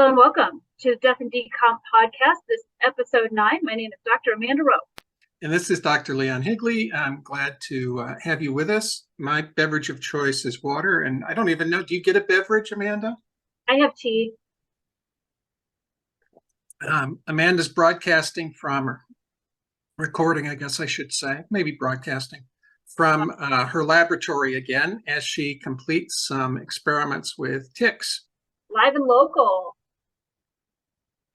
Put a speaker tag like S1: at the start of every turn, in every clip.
S1: Hello and welcome to the Death and Decomp podcast. This is episode 9. My name is Dr. Amanda Rowe.
S2: And this is Dr. Leon Higley. I'm glad to have you with us. My beverage of choice is water, and I don't even know, do you get a beverage, Amanda?
S1: I have tea.
S2: Amanda's broadcasting from, recording, I guess I should say, maybe broadcasting, from her laboratory again as she completes some experiments with ticks.
S1: Live and local.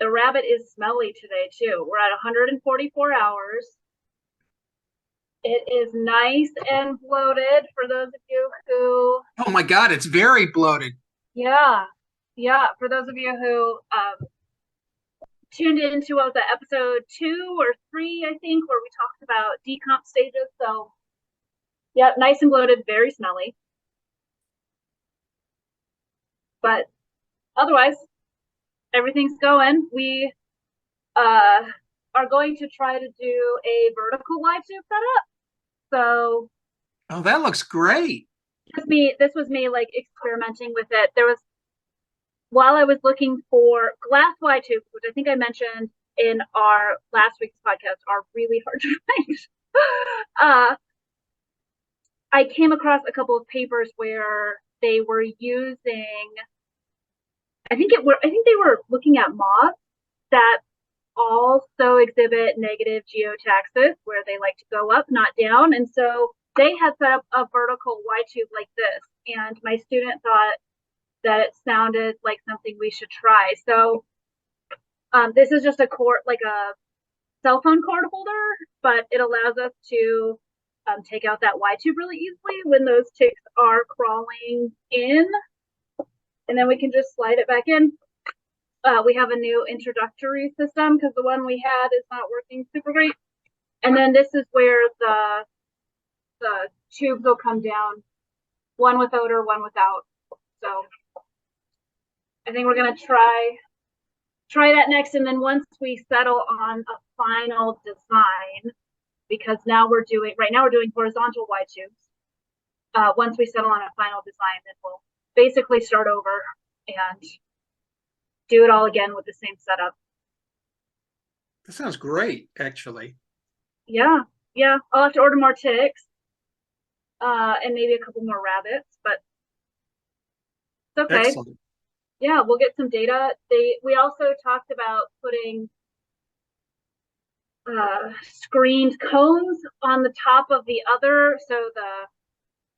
S1: The rabbit is smelly today, too. We're at 144 hours. It is nice and bloated for those of you who...
S2: Oh my God, it's very bloated.
S1: Yeah. For those of you who tuned into, what was that, episode 2 or 3, I think, where we talked about decomp stages. So, yeah, nice and bloated, very smelly. But otherwise, everything's going. We are going to try to do a vertical live tube setup. So,
S2: oh, that looks great.
S1: This was me like experimenting with it. There was, while I was looking for glass Y tubes, which I think I mentioned in our last week's podcast, are really hard to find. I came across a couple of papers where they were using, I think they were looking at moths that also exhibit negative geotaxis, where they like to go up, not down. And so they had set up a vertical Y tube like this. And my student thought that it sounded like something we should try. So this is just a cord, like a cell phone cord holder, but it allows us to take out that Y tube really easily when those ticks are crawling in. And then we can just slide it back in. We have a new introductory system because the one we had is not working super great. And then this is where the tubes will come down, one with odor, one without. So I think we're gonna try that next. And then once we settle on a final design, because right now we're doing horizontal Y tubes. Once we settle on a final design, then we'll basically start over and do it all again with the same setup.
S2: That sounds great, actually.
S1: Yeah. I'll have to order more ticks, and maybe a couple more rabbits, but it's okay.
S2: Excellent.
S1: Yeah, we'll get some data. We also talked about putting screened cones on the top of the other. So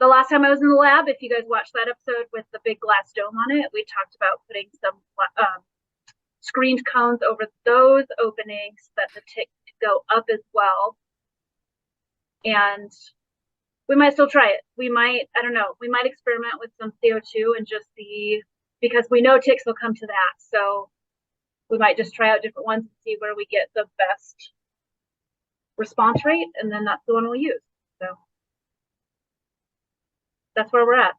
S1: the last time I was in the lab, if you guys watched that episode with the big glass dome on it, we talked about putting some screened cones over those openings so that the tick could go up as well. And we might still try it. We might experiment with some CO2 and just see, because we know ticks will come to that. So we might just try out different ones and see where we get the best response rate, and then that's the one we'll use. So that's where we're at.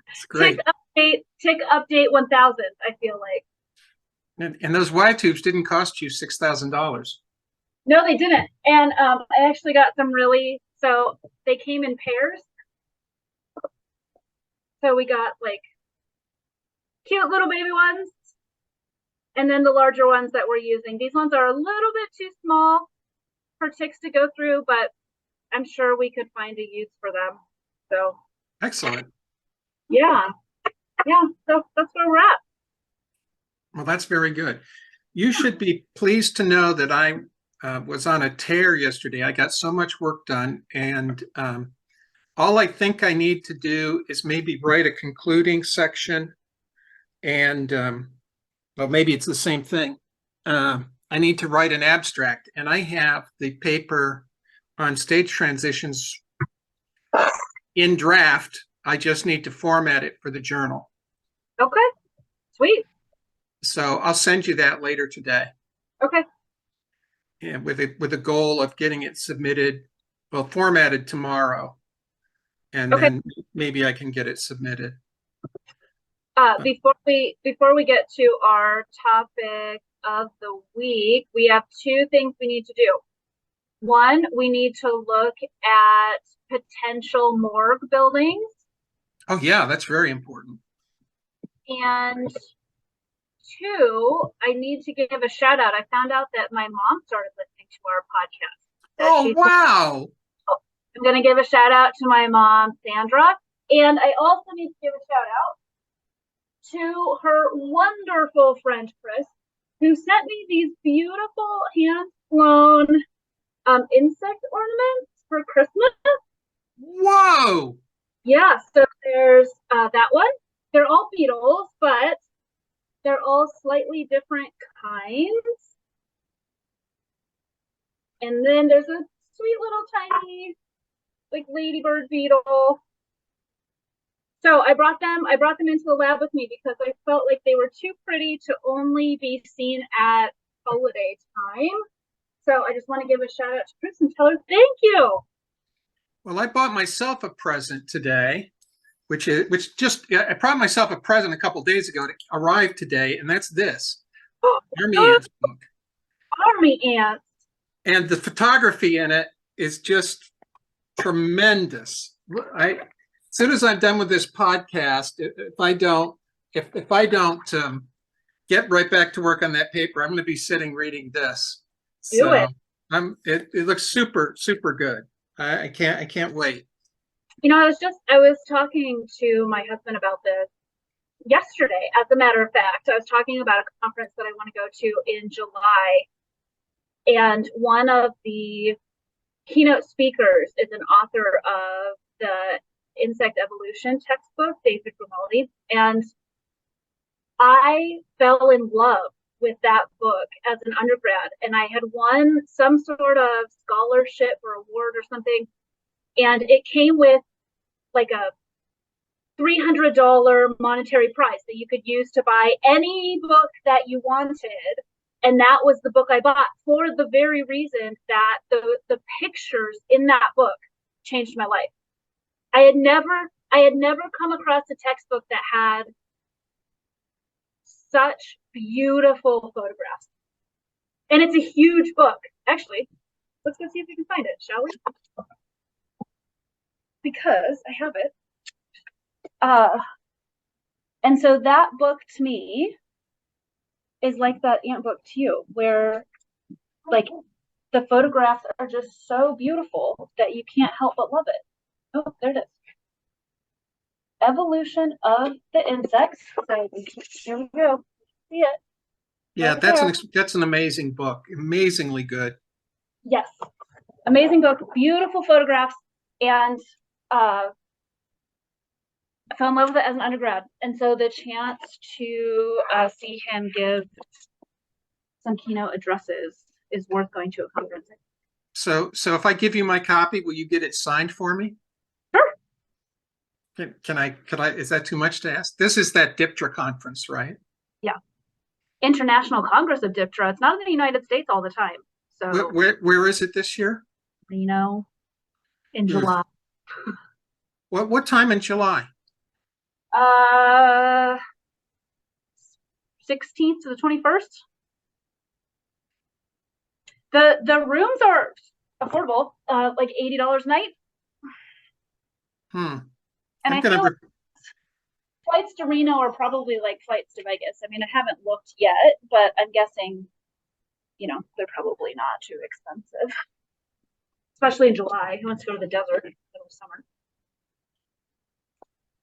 S2: That's great.
S1: Tick update 1000, I feel like.
S2: And those Y tubes didn't cost you $6,000.
S1: No, they didn't. And I actually got some so they came in pairs. So we got like cute little baby ones, and then the larger ones that we're using. These ones are a little bit too small for ticks to go through, but I'm sure we could find a use for them. So
S2: excellent.
S1: Yeah. So that's where we're at.
S2: Well, that's very good. You should be pleased to know that I was on a tear yesterday. I got so much work done, and all I think I need to do is maybe write a concluding section, and well, maybe it's the same thing. I need to write an abstract, and I have the paper on stage transitions in draft. I just need to format it for the journal.
S1: Okay, sweet.
S2: So I'll send you that later today.
S1: Okay.
S2: Yeah, with a goal of getting it submitted, well, formatted tomorrow, and
S1: okay.
S2: Then maybe I can get it submitted.
S1: Before we get to our topic of the week, we have 2 things we need to do. One, we need to look at potential morgue buildings.
S2: Oh yeah, that's very important.
S1: And two, I need to give a shout out. I found out that my mom started listening to our podcast.
S2: Oh, wow.
S1: I'm going to give a shout out to my mom, Sandra. And I also need to give a shout out to her wonderful friend, Chris, who sent me these beautiful hand-blown insect ornaments for Christmas.
S2: Whoa.
S1: Yeah, so there's that one. They're all beetles, but they're all slightly different kinds. And then there's a sweet little tiny, like, ladybird beetle. So I brought them into the lab with me because I felt like they were too pretty to only be seen at holiday time. So I just want to give a shout out to Chris and tell her thank you.
S2: Well, I bought myself a present today, I brought myself a present a couple days ago. It arrived today, and that's this Army Ants book.
S1: Army Ants. And
S2: the photography in it is just tremendous. As soon as I'm done with this podcast, if I don't get right back to work on that paper, I'm going to be sitting reading this.
S1: Do it.
S2: It looks super, super good. I can't wait.
S1: You know, I was talking to my husband about this yesterday. As a matter of fact, I was talking about a conference that I want to go to in July. And one of the keynote speakers is an author of the Insect Evolution textbook, David Grimaldi. And I fell in love with that book as an undergrad. And I had won some sort of scholarship or award or something. And it came with like a $300 monetary prize that you could use to buy any book that you wanted. And that was the book I bought for the very reason that the pictures in that book changed my life. I had never come across a textbook that had such beautiful photographs. And it's a huge book. Actually, let's go see if we can find it, shall we? Because I have it. And so that book to me is like that ant book to you, where like the photographs are just so beautiful that you can't help but love it. Oh, there it is. Evolution of the Insects. So here we go. See it?
S2: Yeah,
S1: Right
S2: that's an amazing book. Amazingly good.
S1: Yes. Amazing book, beautiful photographs, and I fell in love with it as an undergrad. And so the chance to see him give some keynote addresses is worth going to a conference.
S2: So if I give you my copy, will you get it signed for me?
S1: Sure.
S2: Can I, is that too much to ask? This is that DIPTRA conference, right?
S1: Yeah. International Congress of DIPTRA. It's not in the United States all the time. So
S2: where is it this year?
S1: Reno in July.
S2: What time in July?
S1: 16th to the 21st. The rooms are affordable, like $80 a night. And I feel like flights to Reno are probably like flights to Vegas. I mean, I haven't looked yet, but I'm guessing, you know, they're probably not too expensive. Especially in July. Who wants to go to the desert in the middle of summer?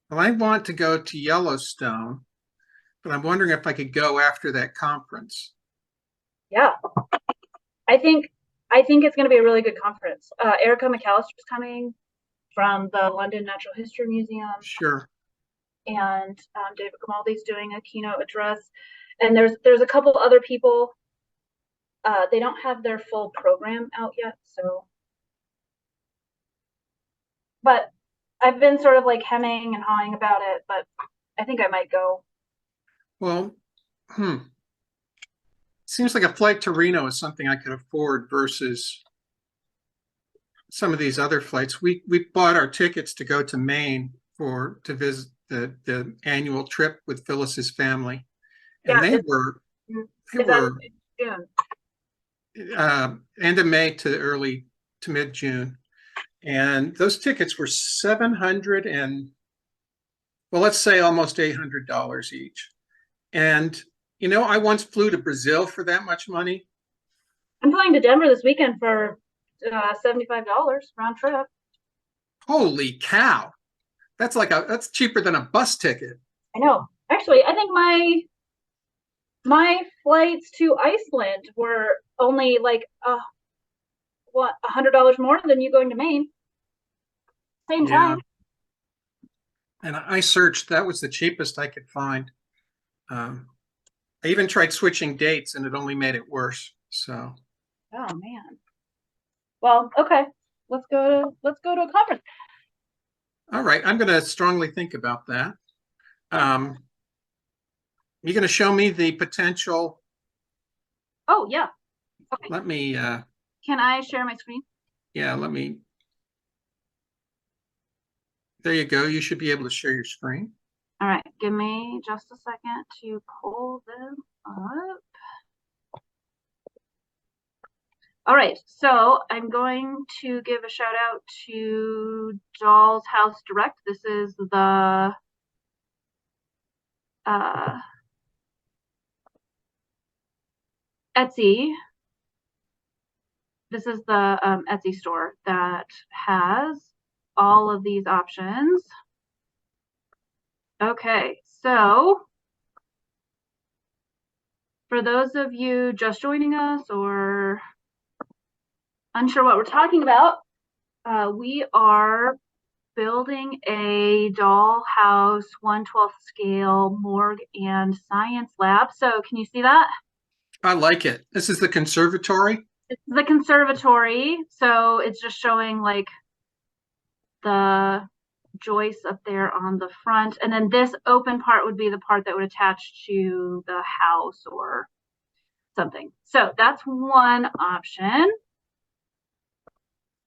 S2: Well, I want to go to Yellowstone, but I'm wondering if I could go after that conference.
S1: Yeah. I think it's going to be a really good conference. Erica McAllister's coming from the London Natural History Museum.
S2: Sure.
S1: And David Grimaldi's doing a keynote address. And there's a couple other people. They don't have their full program out yet, so. But I've been sort of like hemming and hawing about it, but I think I might go.
S2: Well, seems like a flight to Reno is something I could afford versus some of these other flights. We bought our tickets to go to Maine to visit the annual trip with Phyllis's family, and they were end of May to mid-June, and those tickets were $700 and, well, let's say almost $800 each. And You know, I once flew to Brazil for that much money.
S1: I'm flying to Denver this weekend for $75 round trip.
S2: Holy cow. That's cheaper than a bus ticket.
S1: I know. Actually, I think my flights to Iceland were only like what, $100 more than you going to Maine. Same
S2: Yeah.
S1: time.
S2: And I searched, that was the cheapest I could find. I even tried switching dates and it only made it worse. So,
S1: Oh man. Well, okay. Let's go to a conference.
S2: all right, I'm going to strongly think about that. You're going to show me the potential.
S1: Oh yeah. Okay.
S2: Let me,
S1: Can I share my screen?
S2: yeah, there you go. You should be able to share your screen.
S1: All right. Give me just a second to pull them up. All right, so I'm going to give a shout out to Doll's House Direct. This is the Etsy. This is the Etsy store that has all of these options. Okay, so for those of you just joining us or unsure what we're talking about, we are building a dollhouse 1/12 scale morgue and science lab. So can you see that?
S2: I like it. This is the conservatory.
S1: It's the conservatory. So it's just showing like the joists up there on the front. And then this open part would be the part that would attach to the house or something. So that's one option.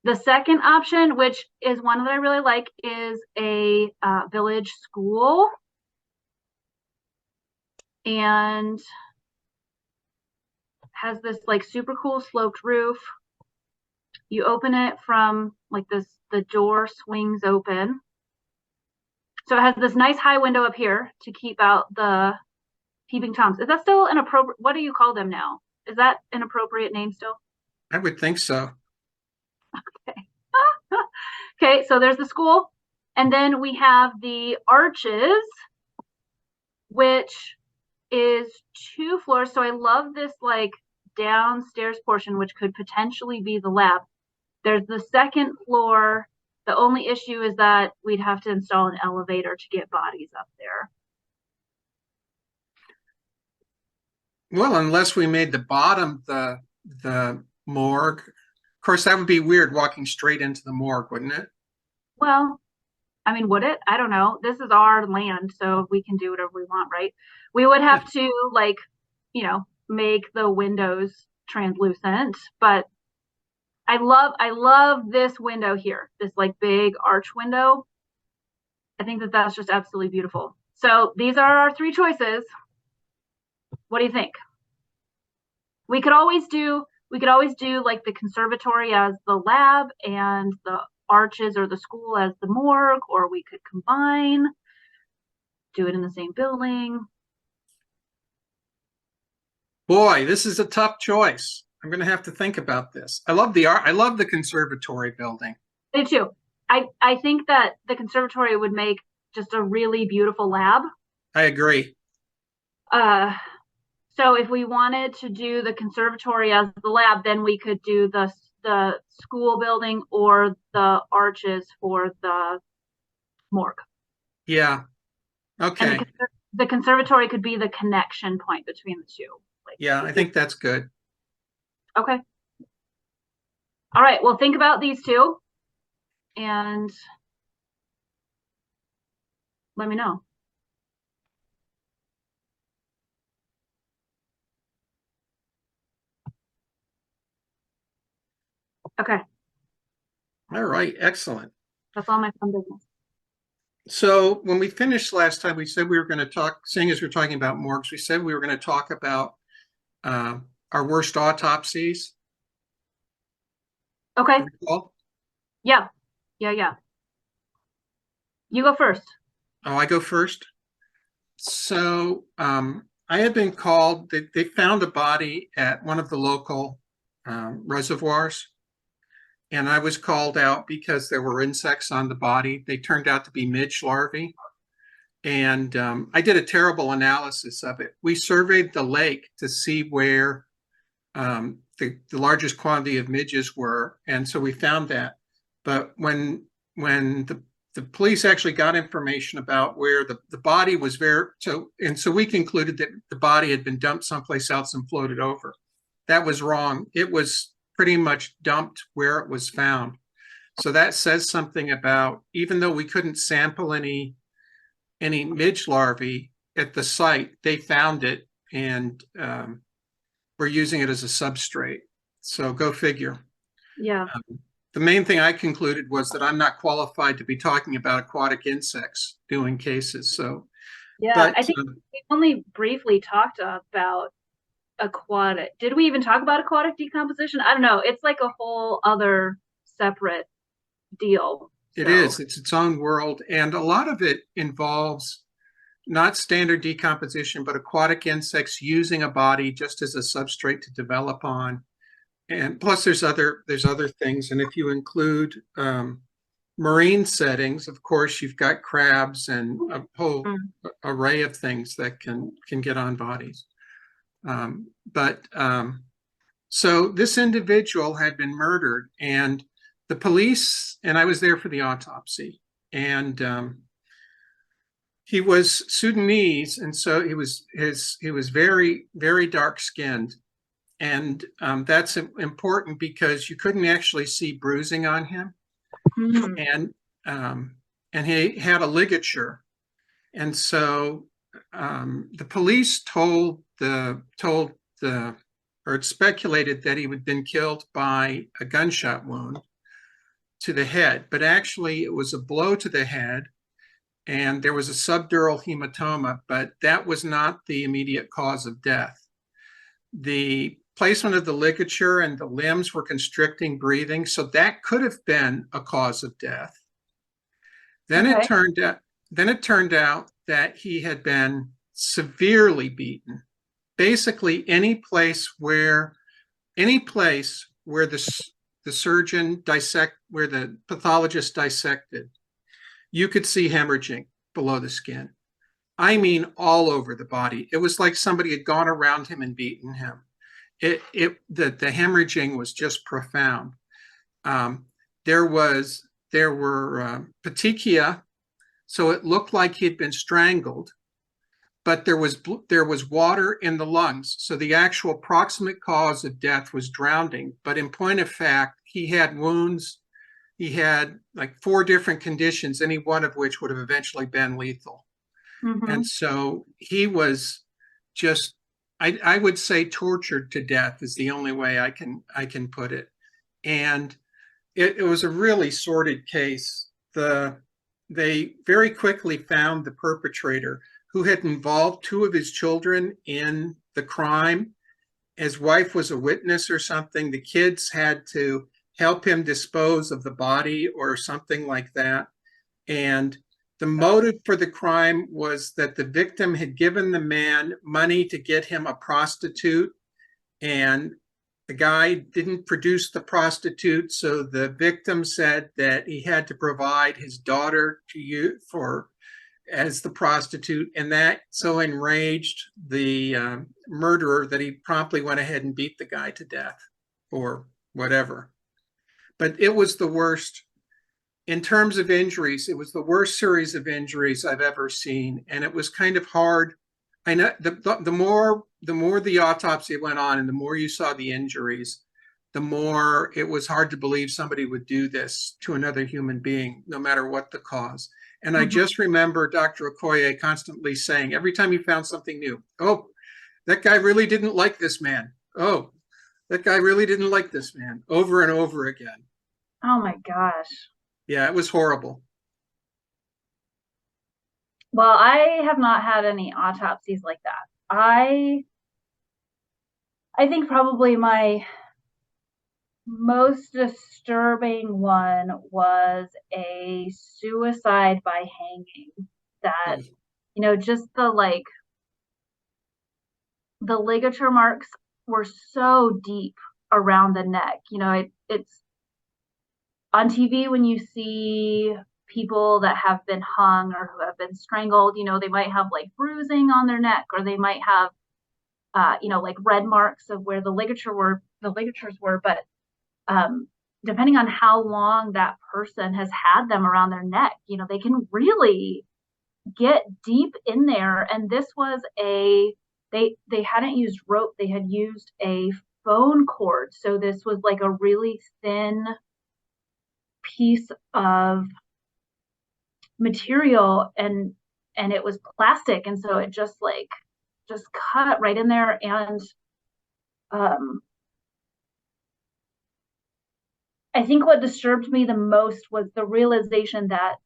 S1: The second option, which is one that I really like, is a village school. And has this like super cool sloped roof. You open it from like this, the door swings open. So it has this nice high window up here to keep out the peeping toms. Is that still an appropriate, what do you call them now? Is that an appropriate name still?
S2: I would think so.
S1: Okay. Okay, so there's the school. And then we have the arches, which is 2 floors. So I love this like downstairs portion, which could potentially be the lab. There's the second floor. The only issue is that we'd have to install an elevator to get bodies up there.
S2: Well, unless we made the bottom the morgue. Of course, that would be weird walking straight into the morgue, wouldn't it?
S1: Well, I mean, would it? I don't know. This is our land, so we can do whatever we want, right? We would have to like, make the windows translucent, but I love this window here, this like big arch window. I think that that's just absolutely beautiful. So these are our 3 choices. What do you think? We could always do like the conservatory as the lab and the arches or the school as the morgue, or we could combine, do it in the same building.
S2: Boy, this is a tough choice. I'm going to have to think about this. I love the conservatory building.
S1: I do too. I think that the conservatory would make just a really beautiful lab.
S2: I agree.
S1: So if we wanted to do the conservatory as the lab, then we could do the school building or the arches for the morgue.
S2: Yeah. Okay.
S1: And the conservatory could be the connection point between the two. Like,
S2: yeah, I think that's good.
S1: Okay. All right. Well, think about these 2 and let me know. Okay.
S2: All right. Excellent.
S1: That's all my fun business.
S2: So when we finished last time, we said we were going to talk, seeing as we're talking about morgues, we said we were going to talk about our worst autopsies.
S1: Okay. Yeah. You go first.
S2: Oh, I go first. So I had been called. They found a body at one of the local reservoirs, and I was called out because there were insects on the body. They turned out to be midge larvae, and I did a terrible analysis of it. We surveyed the lake to see where the largest quantity of midges were, and so we found that. But when the police actually got information about where the body was so we concluded that the body had been dumped someplace else and floated over. That was wrong. It was pretty much dumped where it was found. So that says something about, even though we couldn't sample any midge larvae at the site, they found it and we're using it as a substrate. So go figure.
S1: Yeah.
S2: The main thing I concluded was that I'm not qualified to be talking about aquatic insects doing cases. So,
S1: yeah,
S2: but
S1: I think we only briefly talked about aquatic. Did we even talk about aquatic decomposition? I don't know. It's like a whole other separate deal.
S2: It is. It's its own world. And a lot of it involves not standard decomposition, but aquatic insects using a body just as a substrate to develop on. And plus there's other things. And if you include marine settings, of course, you've got crabs and a whole array of things that can get on bodies. So this individual had been murdered, and the police, and I was there for the autopsy, and he was Sudanese, and so he was very, very dark skinned. And that's important because you couldn't actually see bruising on him. And he had a ligature. And so the police it speculated that he had been killed by a gunshot wound to the head, but actually it was a blow to the head and there was a subdural hematoma, but that was not the immediate cause of death. The placement of the ligature and the limbs were constricting breathing, so that could have been a cause of death. Then it turned out that he had been severely beaten. Basically, any place where the surgeon where the pathologist dissected, you could see hemorrhaging below the skin. I mean, all over the body. It was like somebody had gone around him and beaten him. The hemorrhaging was just profound. There were petechia, so it looked like he'd been strangled, but there was water in the lungs, so the actual proximate cause of death was drowning. But in point of fact, he had wounds. He had like 4 different conditions, any one of which would have eventually been lethal. And so he was just, I would say, tortured to death is the only way I can put it. And it was a really sordid case. They very quickly found the perpetrator, who had involved 2 of his children in the crime. His wife was a witness or something. The kids had to help him dispose of the body or something like that. And the motive for the crime was that the victim had given the man money to get him a prostitute, and the guy didn't produce the prostitute, so the victim said that he had to provide his daughter to you as the prostitute, and that so enraged the murderer that he promptly went ahead and beat the guy to death or whatever. But it was the worst. In terms of injuries, it was the worst series of injuries I've ever seen, and it was kind of hard. I know the more the autopsy went on, and the more you saw the injuries, the more it was hard to believe somebody would do this to another human being, no matter what the cause. And I just remember Dr. Okoye constantly saying, every time he found something new, "Oh, that guy really didn't like this man. Oh, that guy really didn't like this man," over and over again.
S1: Oh my gosh.
S2: Yeah, it was horrible.
S1: Well, I have not had any autopsies like that. I think probably my most disturbing one was a suicide by hanging. That, just the the ligature marks were so deep around the neck. It's on TV when you see people that have been hung or who have been strangled, they might have like bruising on their neck, or they might have, like red marks of where the ligatures were. But depending on how long that person has had them around their neck, they can really get deep in there. And this was they hadn't used rope, they had used a phone cord. So this was like a really thin piece of material, and it was plastic, and so it just cut right in there. And I think what disturbed me the most was the realization that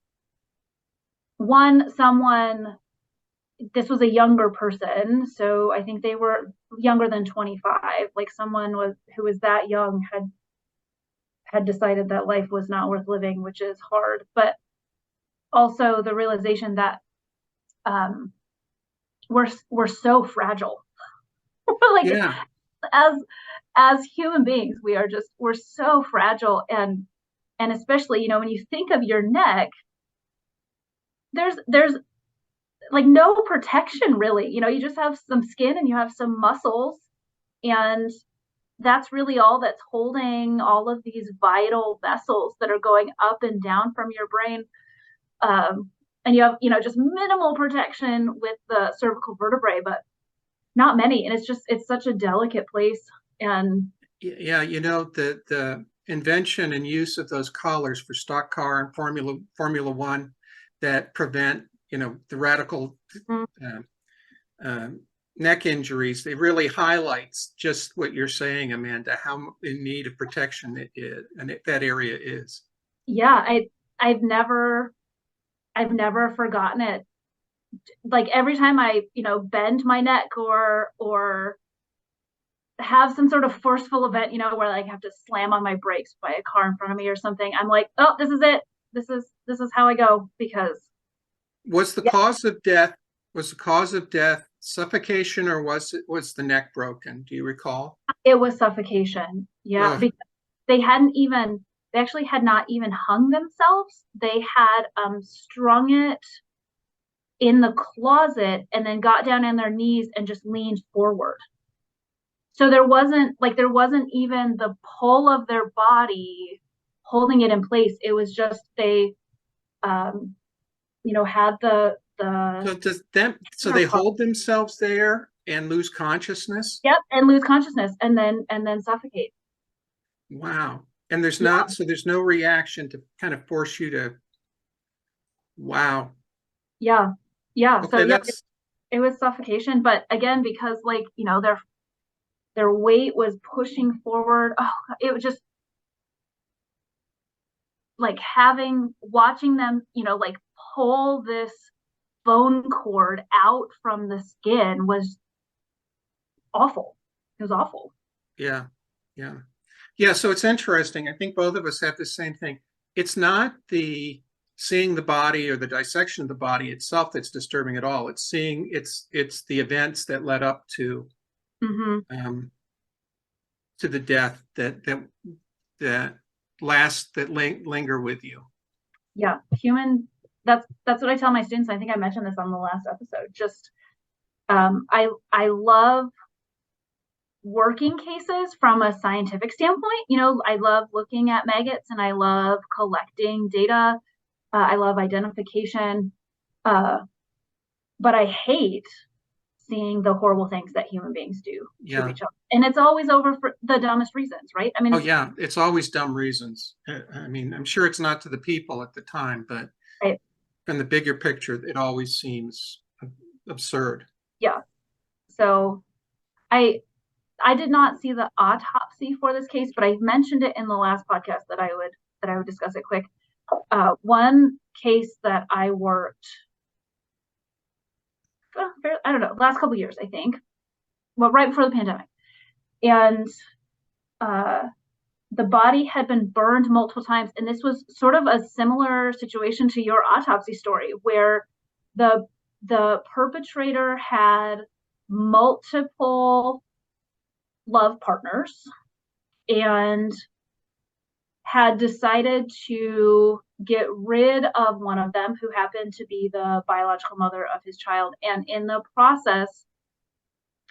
S1: this was a younger person, so I think they were younger than 25. Like someone who was that young had decided that life was not worth living, which is hard. But also the realization that we're so fragile. Like,
S2: Yeah.
S1: as human beings, we're so fragile. And especially, when you think of your neck, there's like no protection really. You just have some skin and you have some muscles, and that's really all that's holding all of these vital vessels that are going up and down from your brain. And you have, just minimal protection with the cervical vertebrae, but not many. And it's such a delicate place. And
S2: yeah, the invention and use of those collars for stock car and Formula One that prevent, the radical neck injuries, it really highlights just what you're saying, Amanda, how in need of protection it is, and that area is.
S1: Yeah, I've never forgotten it. Like every time I, bend my neck or have some sort of forceful event, where I have to slam on my brakes by a car in front of me or something, I'm like, oh, this is it. This is how I go. Because
S2: was the cause of death suffocation, or was the neck broken? Do you recall?
S1: It was suffocation. Yeah.
S2: Ugh.
S1: Because they actually had not even hung themselves. They had strung it in the closet and then got down on their knees and just leaned forward. So there wasn't even the pull of their body holding it in place. It was just they had the
S2: so they hold themselves there and lose consciousness.
S1: Yep, and lose consciousness and then suffocate.
S2: Wow. And there's no reaction to kind of force you to. Wow.
S1: Yeah.
S2: Okay,
S1: So it was suffocation, but again, because their weight was pushing forward. Oh, it was just like watching them, pull this bone cord out from the skin was awful. It was awful.
S2: Yeah. So it's interesting. I think both of us have the same thing. It's not the seeing the body or the dissection of the body itself that's disturbing at all. It's it's the events that led up to to the death that linger with you.
S1: Yeah, that's what I tell my students. I think I mentioned this on the last episode. Just I love working cases from a scientific standpoint. I love looking at maggots and I love collecting data. I love identification, but I hate seeing the horrible things that human beings do to each other. And it's always over for the dumbest reasons, right? I mean,
S2: it's always dumb reasons. I mean, I'm sure it's not to the people at the time, but
S1: right.
S2: In the bigger picture, it always seems absurd.
S1: Yeah. So I did not see the autopsy for this case, but I mentioned it in the last podcast that I would discuss it quick. One case that I worked, I don't know, last couple of years, I think, well, right before the pandemic, and the body had been burned multiple times, and this was sort of a similar situation to your autopsy story, where the perpetrator had multiple love partners and had decided to get rid of one of them, who happened to be the biological mother of his child. And in the process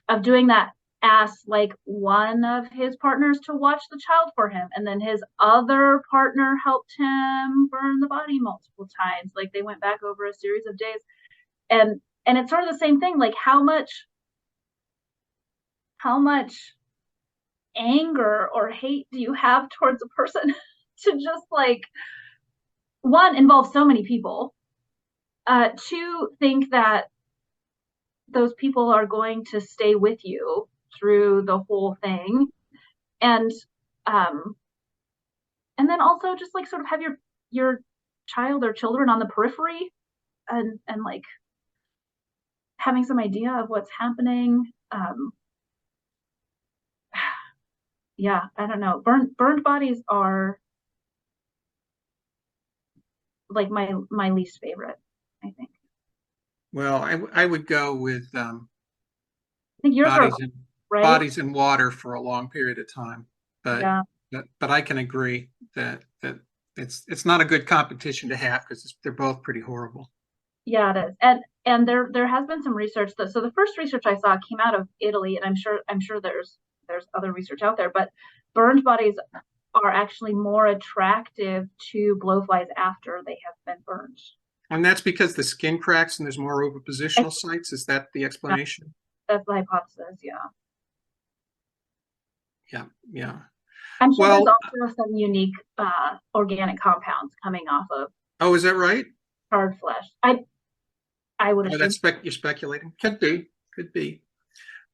S1: of doing that, asked like one of his partners to watch the child for him, and then his other partner helped him burn the body multiple times. Like they went back over a series of days, and it's sort of the same thing. Like how much anger or hate do you have towards a person to just like, one, involve so many people, two, think that those people are going to stay with you through the whole thing, and then also just like sort of have your child or children on the periphery, and like having some idea of what's happening. Yeah, I don't know. Burned bodies are like my least favorite, I think.
S2: Well, I would go with
S1: I think yours are right.
S2: bodies in water for a long period of time, but
S1: Yeah.
S2: but I can agree that it's not a good competition to have because they're both pretty horrible.
S1: Yeah, it is. And there has been some research that, so the first research I saw came out of Italy, and I'm sure there's other research out there, but burned bodies are actually more attractive to blowflies after they have been burned.
S2: And that's because the skin cracks and there's more ovipositional sites. Is that the explanation?
S1: That's the hypothesis, yeah.
S2: Yeah.
S1: I'm sure there's also some unique organic compounds coming off of.
S2: Oh, is that right?
S1: Charred flesh. I would assume.
S2: You're speculating. Could be.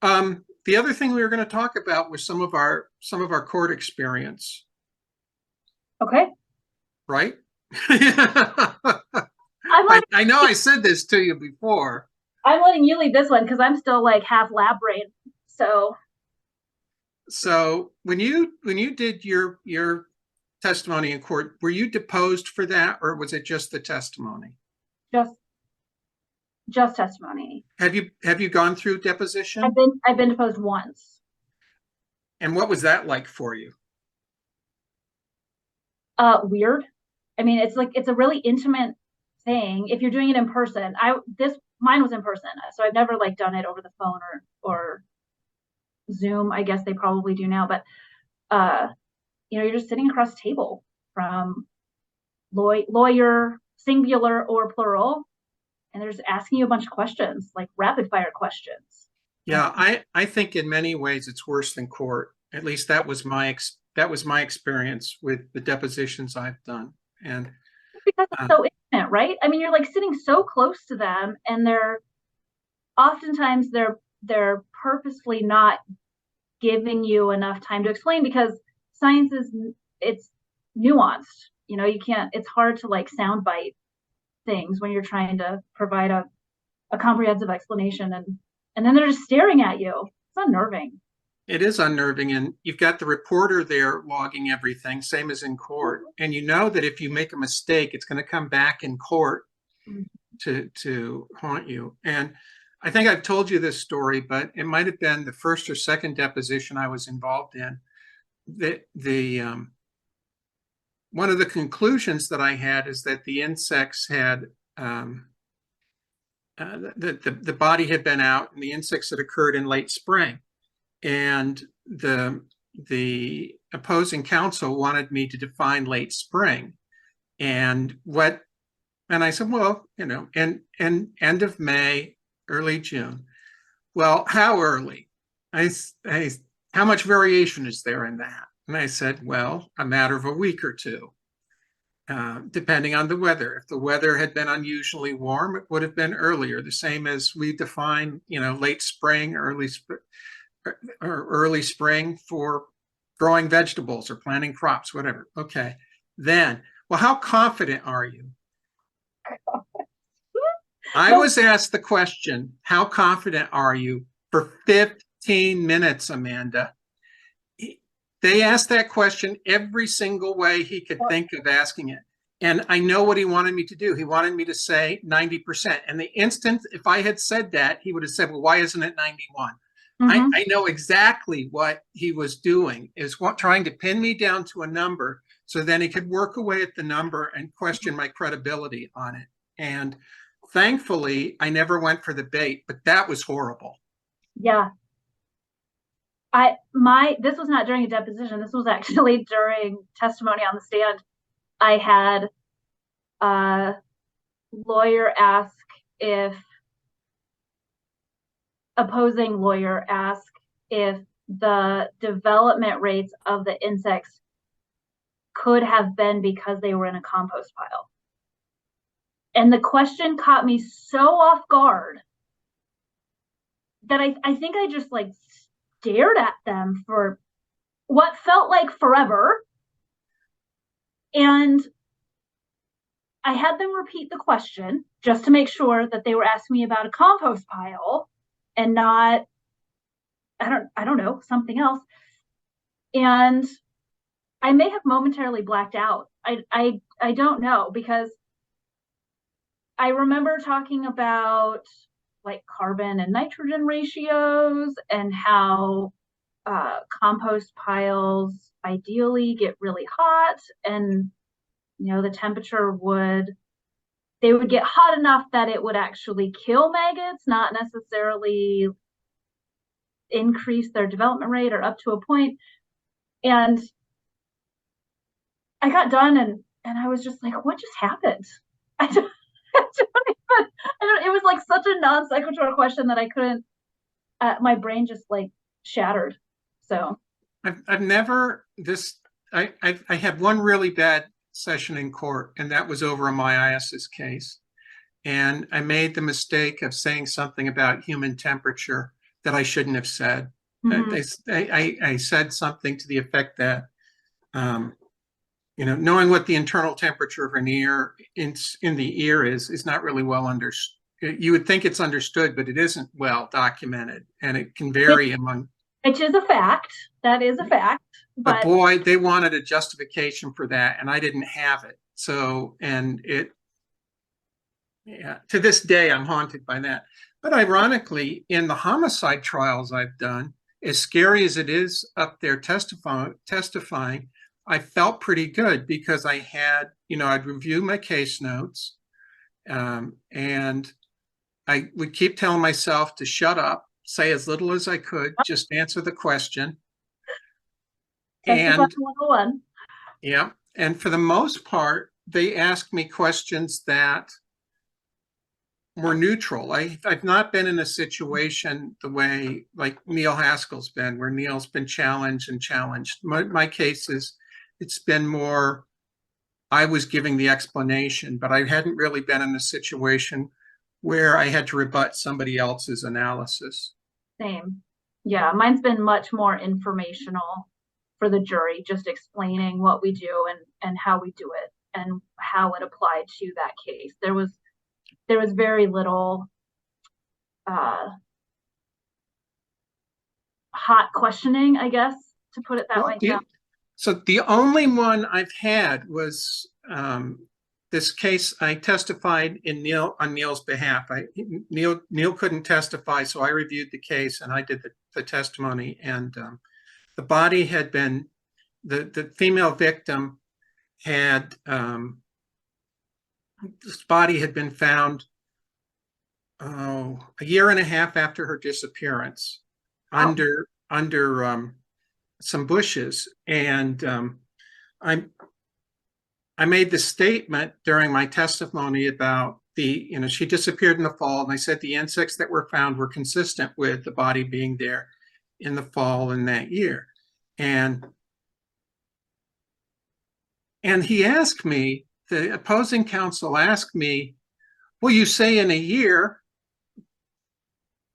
S2: The other thing we were going to talk about was some of our court experience.
S1: Okay.
S2: Right? I know I said this to you before.
S1: I'm letting you lead this one because I'm still like half lab brain.
S2: So when you did your testimony in court, were you deposed for that, or was it just the testimony?
S1: Just testimony.
S2: Have you gone through deposition?
S1: I've been deposed once.
S2: And what was that like for you?
S1: Weird. I mean, it's a really intimate thing. If you're doing it in person, mine was in person, so I've never like done it over the phone or Zoom. I guess they probably do now, but you're just sitting across the table from lawyer, singular or plural, and they're just asking you a bunch of questions, like rapid fire questions.
S2: Yeah, I think in many ways it's worse than court. At least that was my experience with the depositions I've done. And
S1: because it's so intimate, right? I mean, you're like sitting so close to them, and oftentimes they're purposefully not giving you enough time to explain, because science it's nuanced. It's hard to like soundbite things when you're trying to provide a comprehensive explanation, and then they're just staring at you. It's unnerving.
S2: It is unnerving, and you've got the reporter there logging everything, same as in court. And you know that if you make a mistake, it's going to come back in court to haunt you. And I think I've told you this story, but it might have been the first or second deposition I was involved in. One of the conclusions that I had is that the insects had the body had been out, and the insects had occurred in late spring. And the opposing counsel wanted me to define late spring, and I said, well, and end of May, early June. Well, how early? How much variation is there in that? And I said, well, a matter of a week or two, depending on the weather. If the weather had been unusually warm, it would have been earlier. The same as we define, late spring, early spring for growing vegetables or planting crops, whatever. Okay. Then, well, how confident are you? I was asked the question, how confident are you, for 15 minutes, Amanda? They asked that question every single way he could think of asking it. And I know what he wanted me to do. He wanted me to say 90%. And the instant, if I had said that, he would have said, well, why isn't it 91? I know exactly what he was doing, is trying to pin me down to a number so then he could work away at the number and question my credibility on it. And thankfully, I never went for the bait, but that was horrible.
S1: Yeah. This was not during a deposition. This was actually during testimony on the stand. I had a opposing lawyer ask if the development rates of the insects could have been because they were in a compost pile. And the question caught me so off guard that I think I just like stared at them for what felt like forever. And I had them repeat the question just to make sure that they were asking me about a compost pile and not, I don't know, something else. And I may have momentarily blacked out. I don't know, because I remember talking about like carbon and nitrogen ratios and how compost piles ideally get really hot, and the temperature would get hot enough that it would actually kill maggots, not necessarily increase their development rate or up to a point. And I got done and I was just like, what just happened? It was like such a non sequitur question that I couldn't, my brain just like shattered. So
S2: I've never, I had one really bad session in court, and that was over a myiasis case. And I made the mistake of saying something about human temperature that I shouldn't have said. I said something to the effect that, knowing what the internal temperature of an ear in the ear is not really well understood. You would think it's understood, but it isn't well documented, and it can vary among.
S1: Which is a fact. That is a fact.
S2: But boy, they wanted a justification for that, and I didn't have it. So, to this day, I'm haunted by that. But ironically, in the homicide trials I've done, as scary as it is up there testifying, I felt pretty good because I had, I'd review my case notes, and I would keep telling myself to shut up, say as little as I could, just answer the question.
S1: And 101.
S2: Yeah, and for the most part, they asked me questions that were neutral. I've not been in a situation the way like Neil Haskell's been, where Neil's been challenged and challenged. My case it's been more, I was giving the explanation, but I hadn't really been in a situation where I had to rebut somebody else's analysis.
S1: Same. Yeah, mine's been much more informational for the jury, just explaining what we do and how we do it and how it applied to that case. There was very little hot questioning, I guess, to put it that way. Yeah.
S2: So the only one I've had was this case. I testified on Neil's behalf. Neil couldn't testify, so I reviewed the case and I did the testimony. And the body had been, the female victim had, this body had been found a year and a half after her disappearance under some bushes. And I made the statement during my testimony about she disappeared in the fall, and I said the insects that were found were consistent with the body being there in the fall in that year. And he asked me, the opposing counsel asked me, well, you say in a year,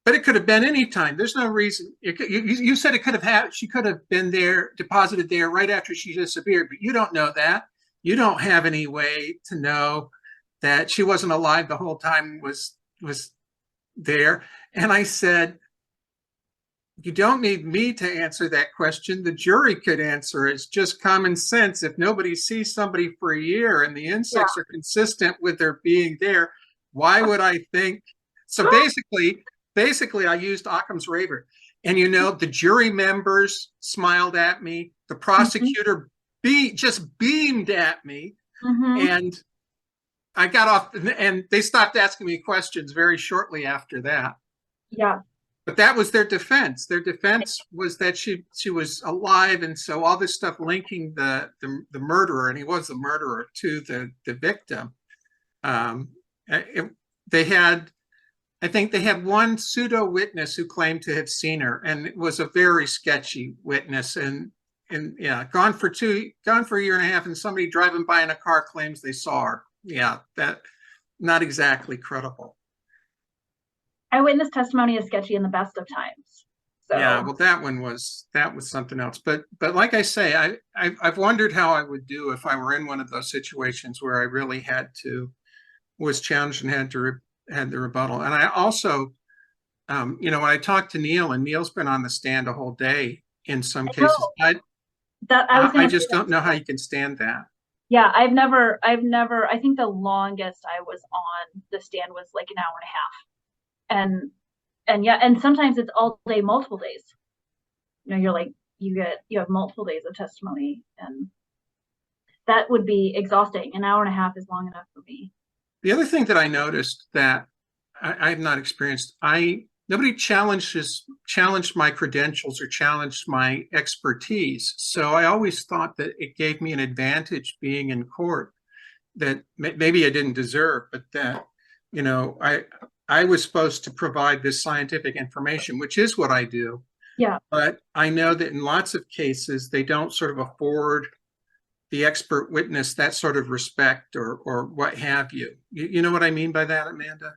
S2: but it could have been any time. There's no reason. You said she could have been there, deposited there right after she disappeared, but you don't know that. You don't have any way to know that she wasn't alive the whole time, was there. And I said, You don't need me to answer that question. The jury could answer. It's just common sense. If nobody sees somebody for a year and the
S1: Yeah.
S2: insects are consistent with their being there, why would I think? So basically, I used Occam's razor. And the jury members smiled at me. The prosecutor just beamed at me. And I got off, and they stopped asking me questions very shortly after that.
S1: Yeah.
S2: But that was their defense. Their defense was that she was alive, and so all this stuff linking the murderer, and he was the murderer, to the victim. I think they had one pseudo witness who claimed to have seen her, and it was a very sketchy witness. And yeah, gone for a year and a half, and somebody driving by in a car claims they saw her. Yeah, that not exactly credible.
S1: Eyewitness testimony is sketchy in the best of times. So.
S2: Yeah, well, that was something else. But like I say, I've wondered how I would do if I were in one of those situations where I really was challenged and had the rebuttal. And I also, when I talked to Neil, and Neil's been on the stand a whole day in some cases, I just don't know how you can stand that.
S1: Yeah, I've never. I think the longest I was on the stand was like an hour and a half. And sometimes it's all day, multiple days. You're like, you have multiple days of testimony, and that would be exhausting. An hour and a half is long enough for me.
S2: The other thing that I noticed that I have not experienced, nobody challenged my credentials or challenged my expertise. So I always thought that it gave me an advantage being in court that maybe I didn't deserve, but that, I was supposed to provide this scientific information, which is what I do.
S1: Yeah.
S2: But I know that in lots of cases, they don't sort of afford the expert witness that sort of respect or what have you. You know what I mean by that, Amanda?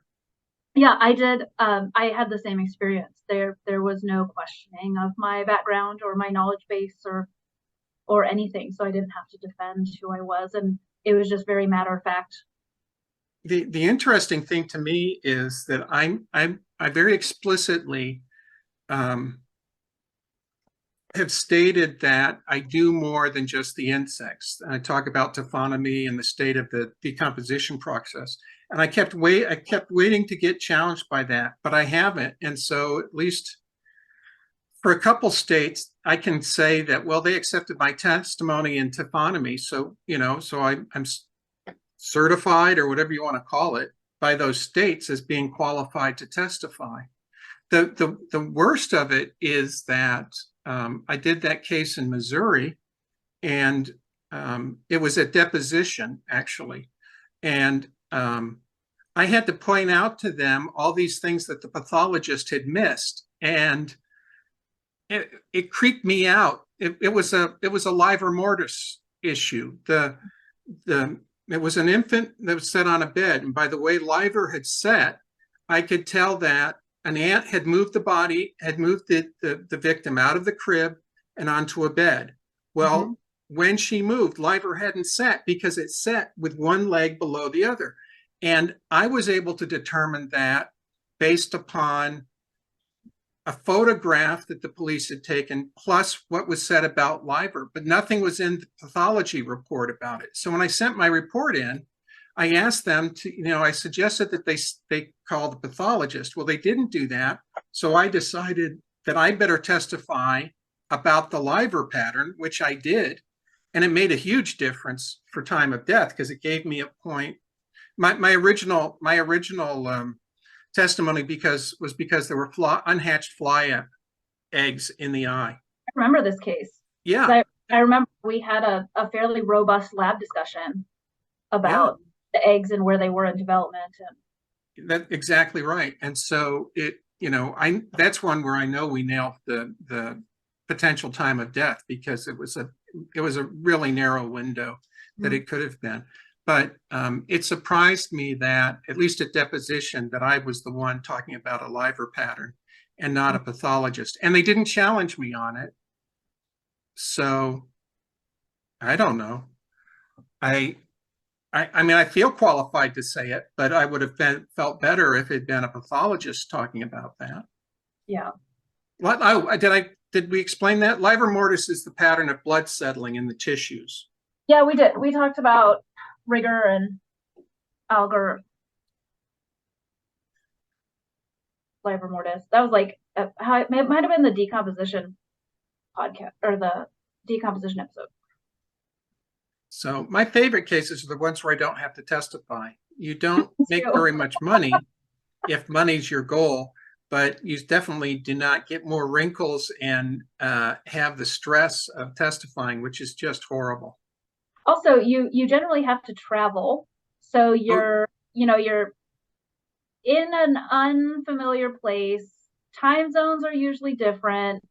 S1: Yeah, I did. I had the same experience. There was no questioning of my background or my knowledge base or anything. So I didn't have to defend who I was. And it was just very matter of fact.
S2: The interesting thing to me is that I very explicitly have stated that I do more than just the insects. I talk about taphonomy and the state of the decomposition process, and I kept waiting to get challenged by that, but I haven't. And so, at least for a couple states, I can say that, well, they accepted my testimony in taphonomy, so I'm certified, or whatever you want to call it, by those states as being qualified to testify. The worst of it is that I did that case in Missouri, and it was a deposition, actually. And I had to point out to them all these things that the pathologist had missed. And it creeped me out. It was a livor mortis issue. It was an infant that was set on a bed. And by the way livor had set, I could tell that an ant had moved the victim out of the crib and onto a bed. Well, when she moved, livor hadn't set because it set with one leg below the other. And I was able to determine that based upon a photograph that the police had taken, plus what was said about livor, but nothing was in the pathology report about it. So when I sent my report in, I asked them to, I suggested that they call the pathologist. Well, they didn't do that. So I decided that I better testify about the livor pattern, which I did. And it made a huge difference for time of death because it gave me a point. My original testimony was because there were unhatched fly eggs in the eye.
S1: I remember this case.
S2: Yeah.
S1: I remember we had a fairly robust lab discussion about the eggs and where they were in development. And
S2: that's exactly right. And so that's one where I know we nailed the potential time of death because it was a really narrow window that it could have been. But it surprised me that, at least at deposition, that I was the one talking about a livor pattern and not a pathologist. And they didn't challenge me on it. So I don't know. I mean, I feel qualified to say it, but I would have felt better if it had been a pathologist talking about that.
S1: Yeah.
S2: Did we explain that? Livor mortis is the pattern of blood settling in the tissues.
S1: Yeah, we did. We talked about rigor and algar livor mortis. That was like how it might have been the decomposition podcast or the decomposition episode.
S2: So my favorite cases are the ones where I don't have to testify. You don't make very much money if money's your goal, but you definitely do not get more wrinkles and have the stress of testifying, which is just horrible.
S1: Also, you generally have to travel, so you're you're in an unfamiliar place. Time zones are usually different.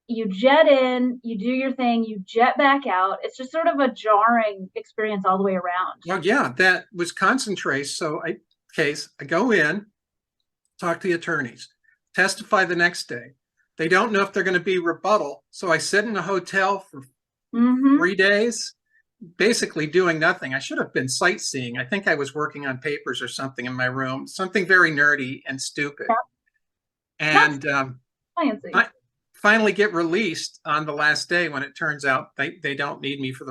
S1: You jet in, you do your thing, you jet back out. It's just sort of a jarring experience all the way around.
S2: Well, yeah, that Wisconsin trace. So I go in, talk to the attorneys, testify the next day. They don't know if they're going to be rebuttal. So I sit in a hotel for 3 days, basically doing nothing. I should have been sightseeing. I think I was working on papers or something in my room, something very nerdy and stupid. Yeah. And I finally get released on the last day when it turns out they don't need me for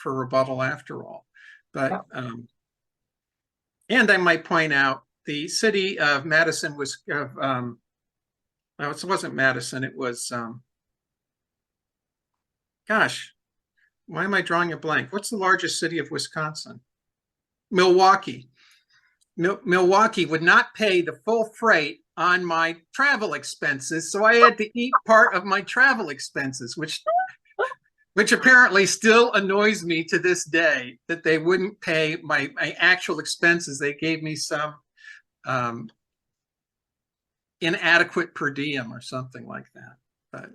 S2: rebuttal after all. But and I might point out the city of Madison was no, it wasn't Madison. It was gosh, why am I drawing a blank? What's the largest city of Wisconsin? Milwaukee. Milwaukee would not pay the full freight on my travel expenses, so I had to eat part of my travel expenses, which apparently still annoys me to this day that they wouldn't pay my actual expenses. They gave me some inadequate per diem or something like that. But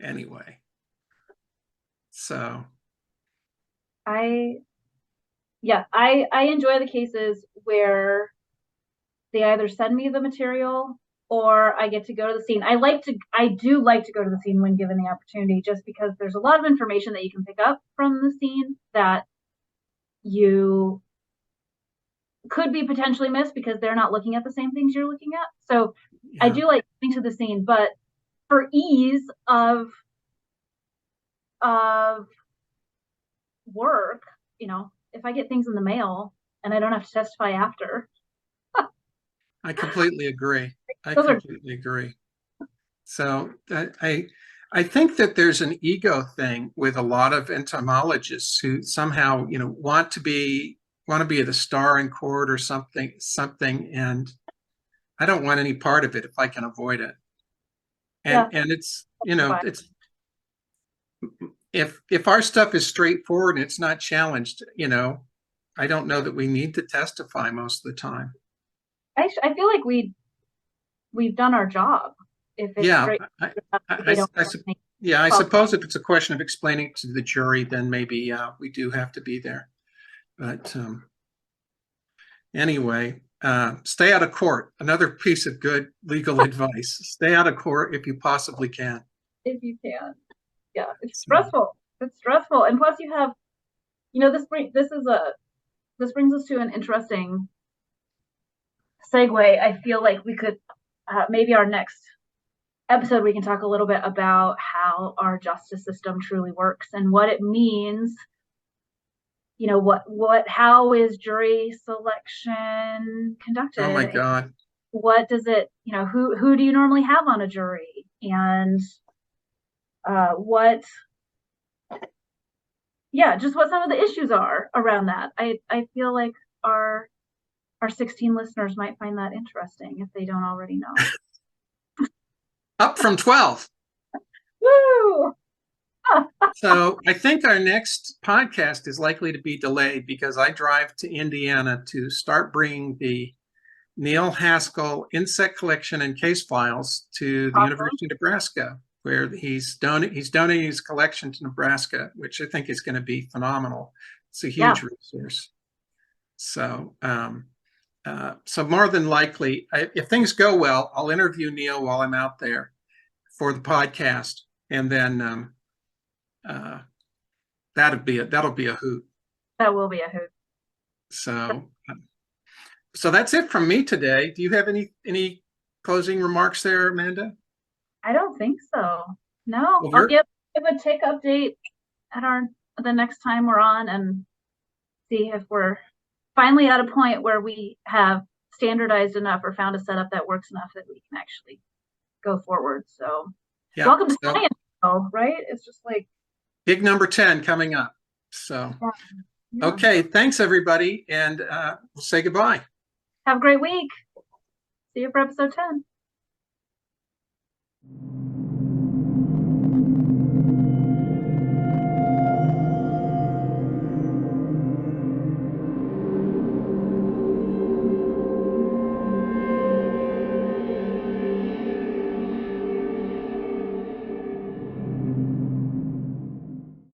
S2: anyway, so I enjoy the cases where they either send me the material or I get to go to the scene. I do like to go to the scene when given the opportunity, just because there's a lot of information that you can pick up from the scene that you could be potentially missed because they're not looking at the same things you're looking at. So yeah. I do like going to the scene, but for ease of work, if I get things in the mail and I don't have to testify after. I completely agree. Agree. So I think that there's an ego thing with a lot of entomologists who somehow, want to be the star in court or something, and I don't want any part of it if I can avoid it. And it's, it's if our stuff is straightforward and it's not challenged, I don't know that we need to testify most of the time.
S1: I feel like we've done our job. If it's
S2: I suppose if it's a question of explaining to the jury, then maybe we do have to be there. But anyway, stay out of court. Another piece of good legal advice: stay out of court if you possibly can. If you can, yeah, it's stressful. It's stressful, and plus you have, this brings us to an interesting segue. I feel like we could maybe our next episode we can talk a little bit about how our justice system truly works and what it means. How is jury selection conducted? Oh my God. What does it, who do you normally have on a jury? And just what some of the issues are around that. I feel like our 16 listeners might find that interesting if they don't already know. Up from 12. Woo! So I think our next podcast is likely to be delayed because I drive to Indiana to start bringing the Neil Haskell insect collection and case files to the University of Nebraska, where he's donating his collection to Nebraska, which I think is going to be phenomenal. It's a huge resource. So, so more than likely, if things go well, I'll interview Neil while I'm out there for the podcast, and then that'll be a hoot. That will be a hoot. So that's it from me today. Do you have any closing remarks there, Amanda?
S1: I don't think so. No,
S2: Well,
S1: I'll give a tick update at the next time we're on and see if we're finally at a point where we have standardized enough or found a setup that works enough that we can actually go forward. So
S2: Yeah,
S1: welcome to
S2: so
S1: science, though, right? It's just like
S2: big number 10 coming up. So,
S1: yeah.
S2: okay, thanks everybody, and we'll say goodbye.
S1: Have a great week. See you for episode 10.